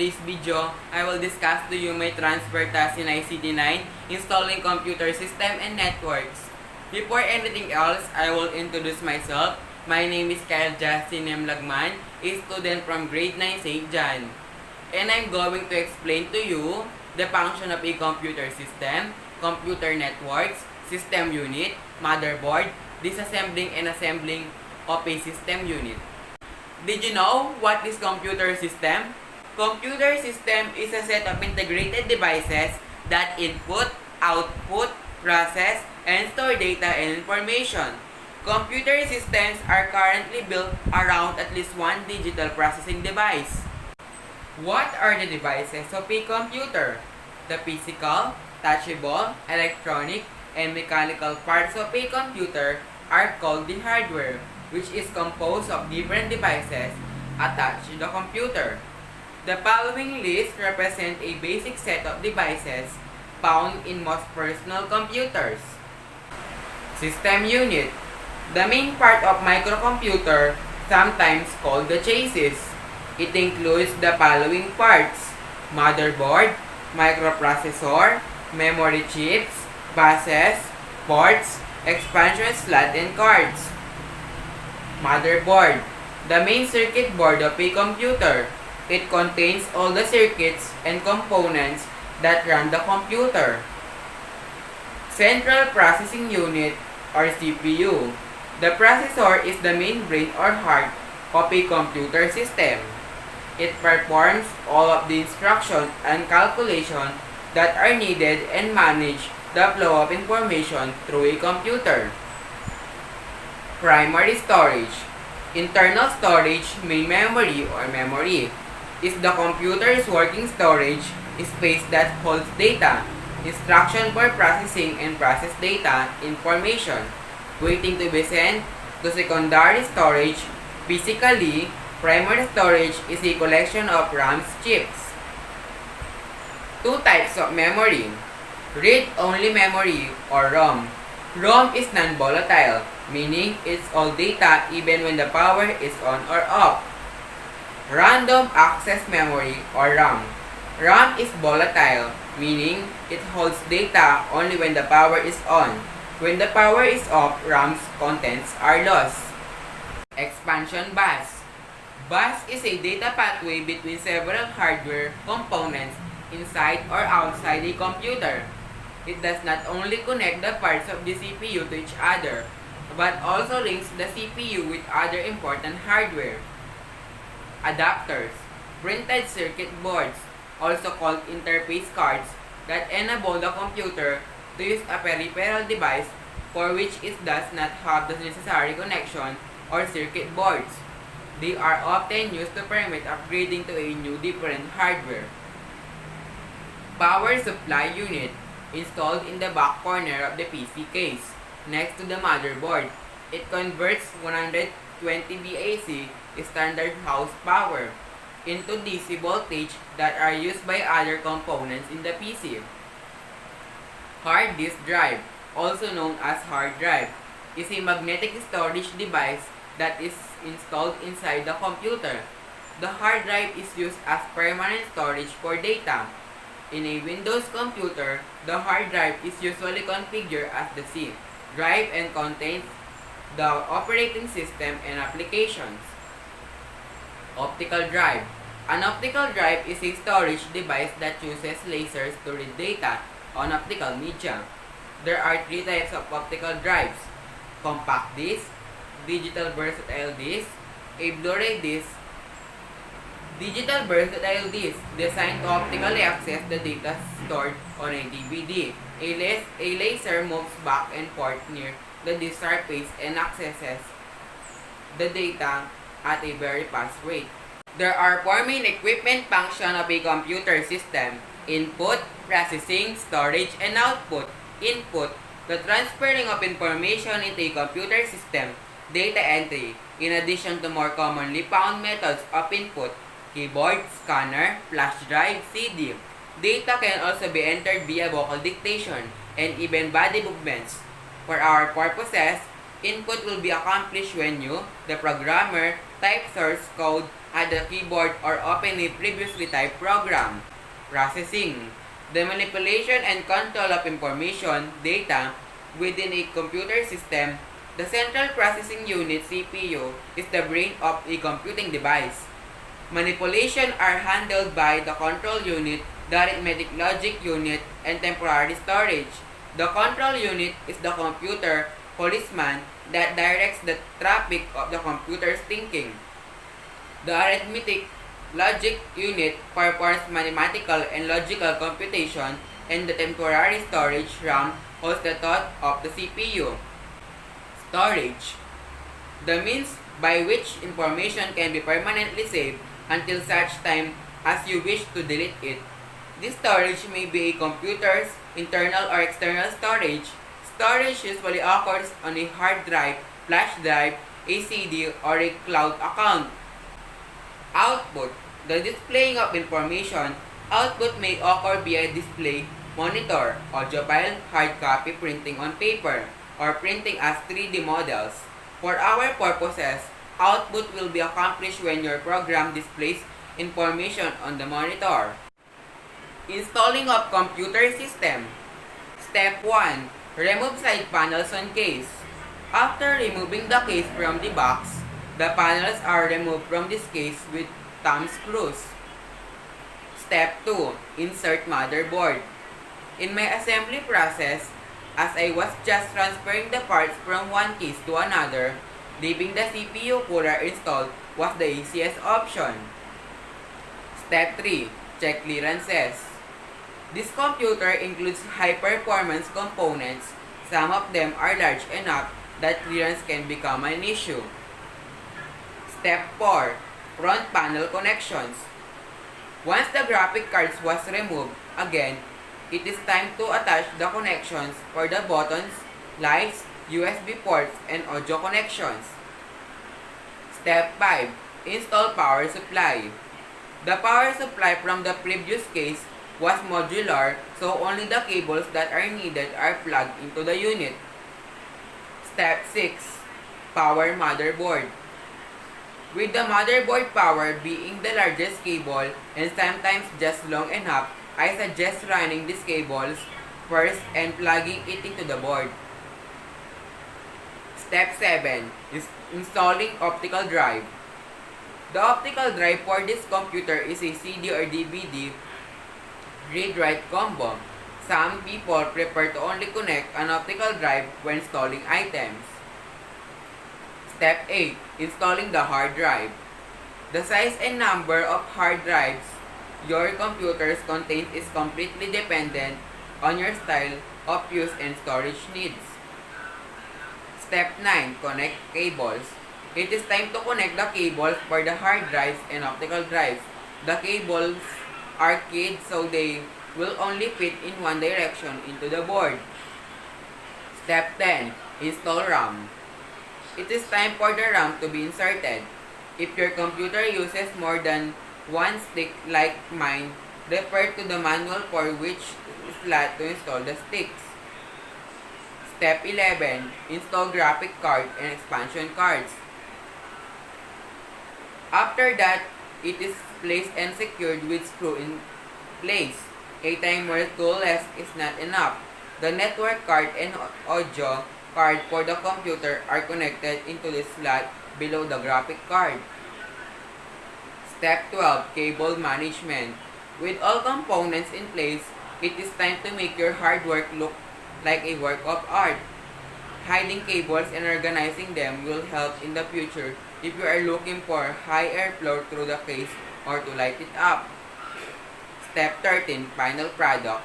today's video, I will discuss to you my transfer task in ICT 9, installing computer system and networks. Before anything else, I will introduce myself. My name is Kyle Justin M. Lagman, a student from grade 9 St. John. And I'm going to explain to you the function of a computer system, computer networks, system unit, motherboard, disassembling and assembling of a system unit. Did you know what is computer system? Computer system is a set of integrated devices that input, output, process, and store data and information. Computer systems are currently built around at least one digital processing device. What are the devices of a computer? The physical, touchable, electronic, and mechanical parts of a computer are called the hardware, which is composed of different devices attached to the computer. The following list represents a basic set of devices found in most personal computers. System unit. The main part of microcomputer, sometimes called the chassis. It includes the following parts: motherboard, microprocessor, memory chips, buses, ports, expansion slot, and cards. Motherboard. The main circuit board of a computer. It contains all the circuits and components that run the computer. Central Processing Unit or CPU. The processor is the main brain or heart of a computer system. It performs all of the instruction and calculation that are needed and manage the flow of information through a computer. Primary storage. Internal storage, main memory or memory, is the computer's working storage space that holds data, instruction for processing and process data, information, waiting to be sent to secondary storage. Physically, primary storage is a collection of RAM chips. Two types of memory. Read-only memory or ROM. ROM is non-volatile, meaning it's all data even when the power is on or off. Random access memory or RAM. RAM is volatile, meaning it holds data only when the power is on. When the power is off, RAM's contents are lost. Expansion bus. Bus is a data pathway between several hardware components inside or outside a computer. It does not only connect the parts of the CPU to each other, but also links the CPU with other important hardware. Adapters, printed circuit boards, also called interface cards, that enable the computer to use a peripheral device for which it does not have the necessary connection or circuit boards. They are often used to permit upgrading to a new different hardware. Power supply unit, installed in the back corner of the PC case, next to the motherboard. It converts 120 VAC standard house power into DC voltage that are used by other components in the PC. Hard disk drive, also known as hard drive, is a magnetic storage device that is installed inside the computer. The hard drive is used as permanent storage for data. In a Windows computer, the hard drive is usually configured as the C drive and contains the operating system and applications. Optical drive. An optical drive is a storage device that uses lasers to read data on optical media. There are three types of optical drives: compact disc, digital versatile disc, a Blu-ray disc. Digital versatile disc, designed to optically access the data stored on a DVD. A laser moves back and forth near the disc surface and accesses the data at a very fast rate. There are four main equipment functions of a computer system: input, processing, storage, and output. Input, the transferring of information into a computer system, data entry, in addition to more commonly found methods of input: keyboard, scanner, flash drive, CD. Data can also be entered via vocal dictation and even body movements. For our purposes, input will be accomplished when you, the programmer, Type source code at the keyboard or open a previously typed program. Processing. The manipulation and control of information, data, within a computer system. The central processing unit, CPU, is the brain of a computing device. Manipulation are handled by the control unit, the arithmetic logic unit, and temporary storage. The control unit is the computer policeman that directs the traffic of the computer's thinking. The arithmetic logic unit performs mathematical and logical computation, and the temporary storage RAM holds the thought of the CPU. Storage. The means by which information can be permanently saved until such time as you wish to delete it. This storage may be a computer's internal or external storage. Storage usually occurs on a hard drive, flash drive, a CD, or a cloud account. Output. The displaying of information. Output may occur via display, monitor, audio file, hard copy printing on paper, or printing as 3D models. For our purposes, output will be accomplished when your program displays information on the monitor. Installing of computer system. Step 1. Remove side panels on case. After removing the case from the box, the panels are removed from this case with thumb screws. Step 2. Insert motherboard. In my assembly process, as I was just transferring the parts from one case to another, leaving the CPU cooler installed was the easiest option. Step 3. Check clearances. This computer includes high-performance components. Some of them are large enough that clearance can become an issue. Step 4. Front panel connections. Once the graphic cards was removed, again, it is time to attach the connections for the buttons, lights, USB ports, and audio connections. Step 5. Install power supply. The power supply from the previous case was modular, so only the cables that are needed are plugged into the unit. Step 6. Power motherboard. With the motherboard power being the largest cable and sometimes just long enough, I suggest running these cables first and plugging it into the board. Step 7 is installing optical drive. The optical drive for this computer is a CD or DVD read-write combo. Some people prefer to only connect an optical drive when installing items. Step 8. Installing the hard drive. The size and number of hard drives your computers contains is completely dependent on your style of use and storage needs. Step 9. Connect cables. It is time to connect the cables for the hard drives and optical drives. The cables are keyed so they will only fit in one direction into the board. Step 10. Install RAM. It is time for the RAM to be inserted. If your computer uses more than one stick like mine, refer to the manual for which slot to install the sticks. Step 11. Install graphic card and expansion cards. After that, it is placed and secured with screw in place. A timer tool less is not enough. The network card and audio card for the computer are connected into the slot below the graphic card. Step 12. Cable management. With all components in place, it is time to make your hard work look like a work of art. Hiding cables and organizing them will help in the future if you are looking for high airflow through the case or to light it up. Step 13. Final product.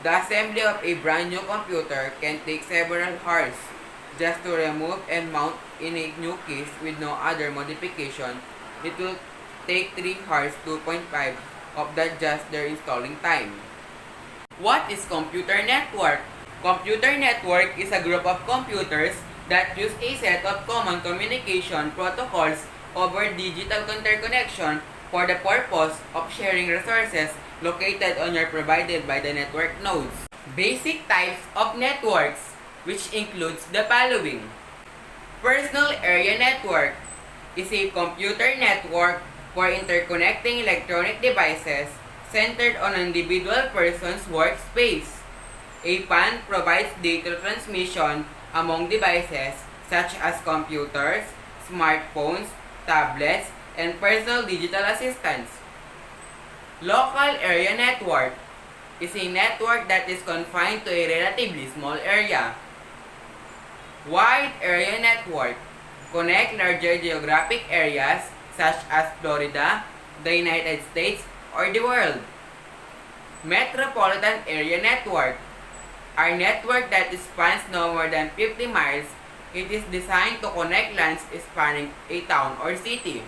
The assembly of a brand new computer can take several hours. Just to remove and mount in a new case with no other modification, it will take 3 hours 2.5 of that just their installing time. What is computer network? Computer network is a group of computers that use a set of common communication protocols over digital interconnection for the purpose of sharing resources located on or provided by the network nodes. Basic types of networks, which includes the following. Personal area network. is a computer network for interconnecting electronic devices centered on an individual person's workspace. A PAN provides data transmission among devices such as computers, smartphones, tablets, and personal digital assistants. Local area network is a network that is confined to a relatively small area. Wide area network connect larger geographic areas such as Florida, the United States, or the world. Metropolitan area network are network that spans no more than 50 miles. It is designed to connect lands spanning a town or city.